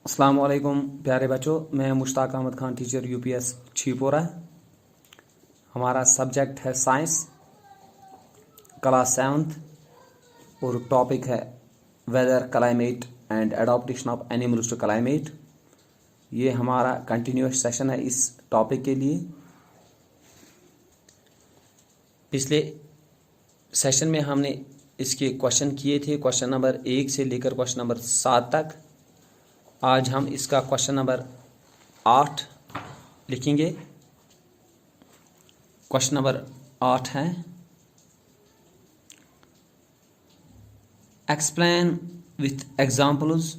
अस्सलाम वालेकुम प्यारे बच्चों, मैं मुश्ताक अहमद खान, टीचर यूपीएस छीपोरा। हमारा सब्जेक्ट है साइंस, क्लास 7th और टॉपिक है weather, climate and adaptation of animals to climate. ये हमारा कंटिन्यूस सेशन है इस टॉपिक के लिए। पिछले सेशन में हमने इसके क्वेश्चन किए थे, क्वेश्चन नंबर 1 से लेकर क्वेश्चन नंबर 7 तक। आज हम इसका क्वेश्चन नंबर 8 लिखेंगे। क्वेश्चन नंबर 8 है, explain with examples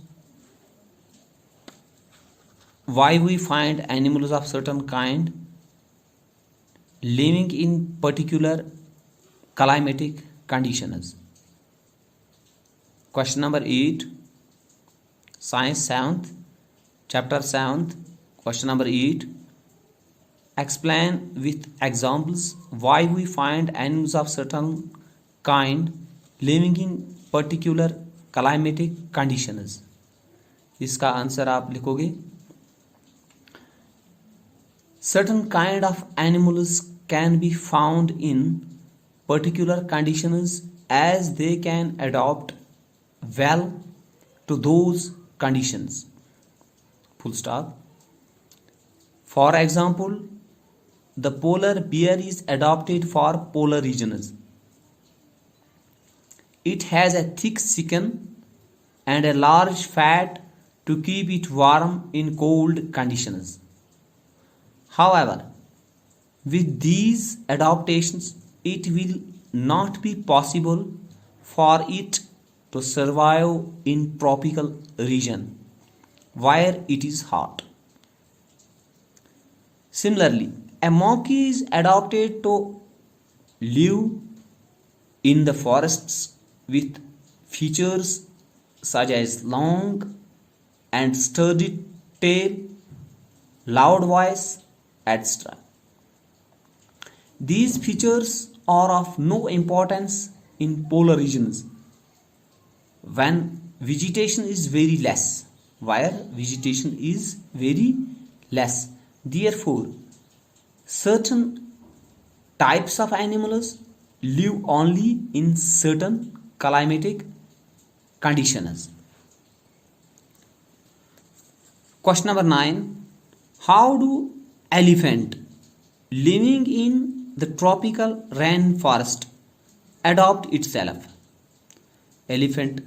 why we find animals of certain kind living in particular climatic conditions. Question number 8, Science 7th, Chapter 7th, question number 8. Explain with examples why we find animals of certain kind living in particular climatic conditions. इसका answer आप लिखोगे, certain kind of animals can be found in particular conditions as they can adapt well to those conditions, full stop. For example, the polar bear is adapted for polar regions. It has a thick skin and a large fat to keep it warm in cold conditions. However, with these adaptations, it will not be possible for it to survive in tropical region where it is hot. Similarly, a monkey is adapted to live in the forests with features such as long and sturdy tail, loud voice, etc. These features are of no importance in polar regions when vegetation is very less, where vegetation is very less. Therefore, certain types of animals live only in certain climatic conditions. Question number 9, how do elephant living in the tropical rainforest adopt itself? Elephant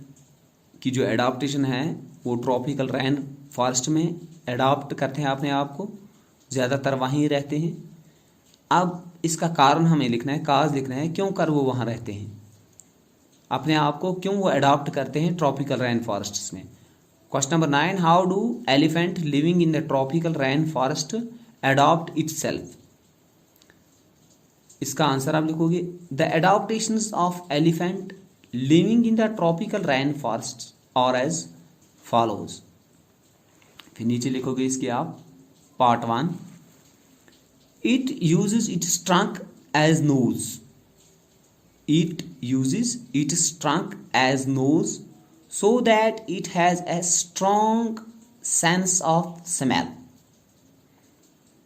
की जो adaptation है वो tropical rain forest में adapt करते हैं अपने आप को, ज़्यादातर वहीं रहते हैं। अब इसका कारण हमें लिखना है, काज लिखना है, क्यों कर वो वहाँ रहते हैं, अपने आप को क्यों वो एडाप्ट करते हैं ट्रॉपिकल रेन फॉरेस्ट्स में। Question number 9, how do elephant living in the tropical rain forest adopt itself? इसका आंसर आप लिखोगे, the adaptations of elephant living in the tropical rainforests are as follows. फिर नीचे लिखोगे इसके आप part 1, it uses its trunk as nose. It uses its trunk as nose so that it has a strong sense of smell.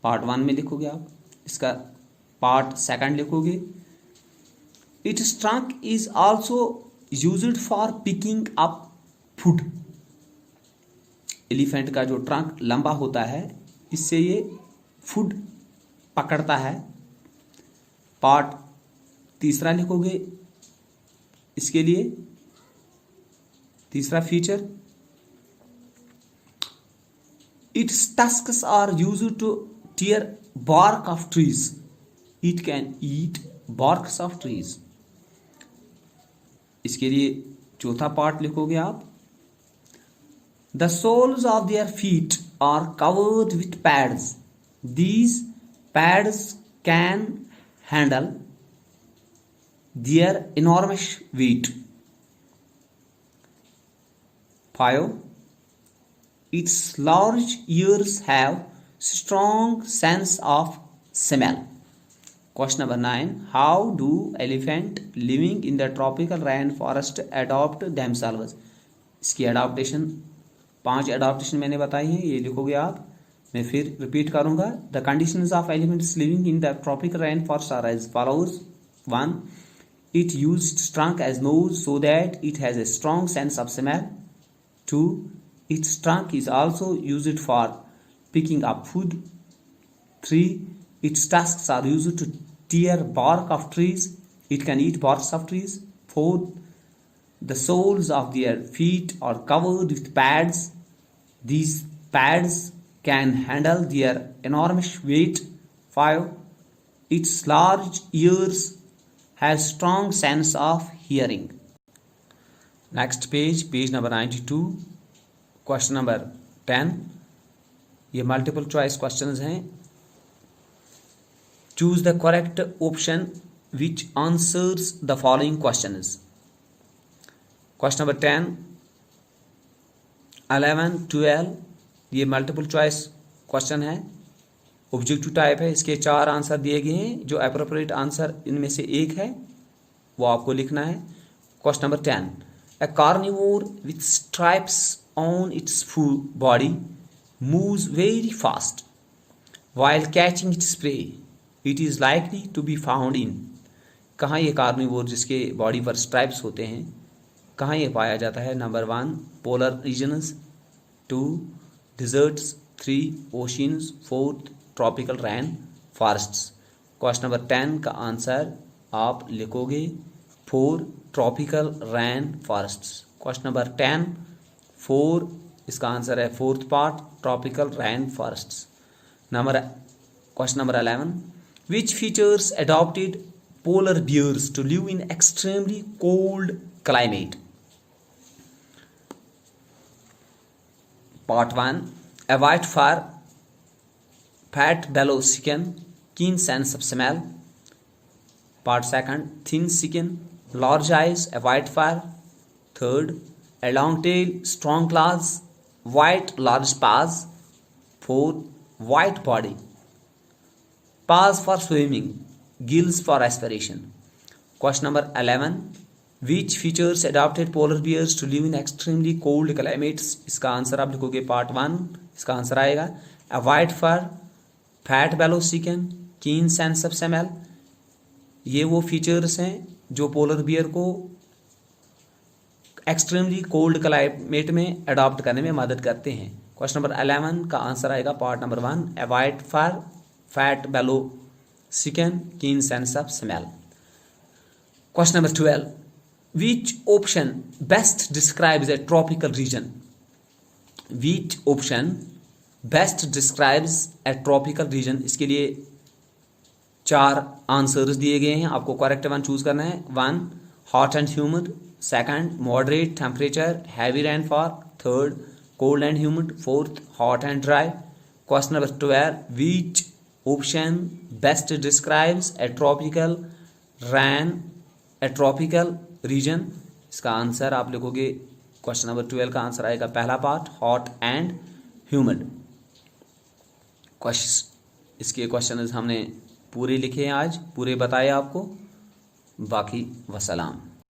Part 1 में लिखोगे आप। इसका part 2 लिखोगे, its trunk is also used for picking up food. Elephant का जो trunk लंबा होता है, इससे ये फूड पकड़ता है। पार्ट 3 लिखोगे इसके लिए, तीसरा feature, its tusks are used to tear bark of trees. It can eat barks of trees. इसके लिए चौथा पार्ट लिखोगे आप, the soles of their feet are covered with pads. These pads can handle their enormous weight. 5, its large ears have strong sense of smell. Question number 9, how do elephant living in the tropical rainforest adopt themselves? इसकी adaptation 5 adaptation मैंने बताई हैं, ये लिखोगे आप। मैं फिर repeat करूंगा। The conditions of elephants living in the tropical rain forest are as follows. 1. It used its trunk as nose so that it has a strong sense of smell. 2. Its trunk is also used for picking up food. 3. Its tusks are used to tear bark of trees. It can eat barks of trees. 4. The soles of their feet are covered with pads. These pads can handle their enormous weight. 5. Its large ears have strong sense of hearing. Next page, page number 92, question number 10. ये multiple choice questions हैं. Choose the correct option which answers the following questions. Question number 10, 11, 12 ये multiple choice question है, objective type है। इसके 4 answer दिए गए हैं, जो एप्रोप्रिएट आंसर इनमें से एक है वो आपको लिखना है। Question number 10, a carnivore with stripes on its body moves very fast while catching its prey, it is likely to be found in. कहाँ ये कार्निवोर जिसके बॉडी पर स्ट्राइप्स होते हैं, कहाँ ये पाया जाता है? Number 1 polar regions, 2 deserts, 3 oceans, 4 tropical rain forests. Question number 10 का आंसर आप लिखोगे 4 tropical rain forests. Question number 10 4 इसका आंसर है 4th part tropical rain forests. Question number 11, which features adopted polar bears to live in extremely cold climate? Part 1, a white fur, fat bellow skin, keen sense of smell. Part 2, thin skin, large eyes, a white fur. 3rd, a long tail, strong claws, white large paws. 4th, white body, paws for swimming, gills for aspiration. Question number 11, which features adopted polar bears to live in extremely cold climates? इसका answer आप लिखोगे part 1, इसका answer आएगा a white fur, fat bellow skin, keen sense of smell। ये वो features हैं जो polar bear को एक्सट्रीमली कोल्ड क्लाइमेट में अडॉप्ट करने में मदद करते हैं। क्वेश्चन नंबर 11 का आंसर आएगा part number 1, a white fur, fat bellow skin, keen sense of smell। Question number 12, which option best describes a tropical region? Which option best describes a tropical region? इसके लिए 4 answers दिए गए हैं, आपको correct one choose करना है। 1 hot and humid, 2nd moderate temperature heavy rainfall, 3rd cold and humid, 4th hot and dry. Question number 12, which option best describes a tropical region? इसका answer आप लिखोगे क्वेश्चन नंबर 12 का answer आएगा पहला part hot and humid. इसके question हमने पूरे लिखे हैं, आज पूरे बताए आपको। बाकी वसलाम।